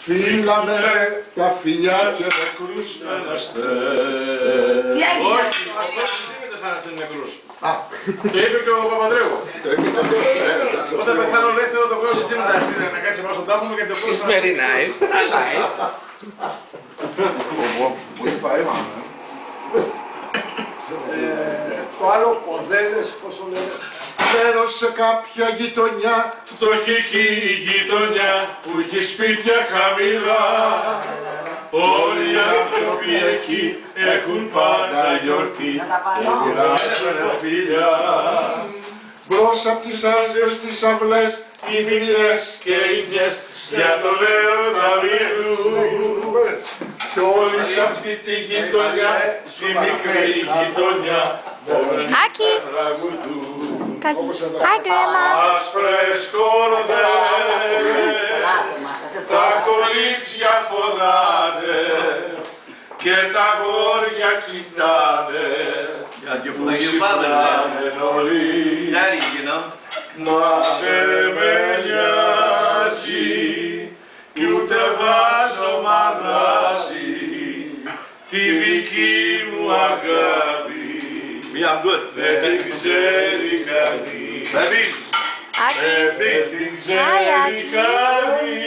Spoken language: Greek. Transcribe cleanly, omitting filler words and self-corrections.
Φύλαμε τα φιλιά και νεκρούς αναστές. Τι έγινε? Όχι, δεν είναι σαν να στέλνει νεκρούς. Το είπε και ο Παπαντρέου. Όταν πεθάνω λέει θέλω το κόσμο σήμερα να κάτσει πάνω στον τάφο μου γιατί το κόσμο... It's very nice. Alive. Πολύ φαΐ, μάνα. Το άλλο κορδέλες, πώς το λένε. Μένω σε κάποια γειτονιά, Φτωχική γειτονιά που έχει σπίτια χαμηλά. Όλοι οι άνθρωποι εκεί έχουν πάντα γιορτή και μοιράζουν φιλιά. Μπρος απ' τις άσβεστες αυλές, οι μιλιές και οι μιες για τον έρωτα μιλούν. Κι όλοι σε αυτή τη γειτονιά, στη μικρή γειτονιά, μπορούν να τραγουδούν. Hi, Grandma. Άσπρες κορδέλες, τα κορίτσια φωνάνε και τα αγόρια κοιτάνε. Που ξυπνάνε νωρίς. Μα δεν με νοιάζει κι ούτε βάζω μαγάζι τη δική μου αγάπη. Δεν την ξέρει κανείς. Aki. Δεν την ξέρει κανείς.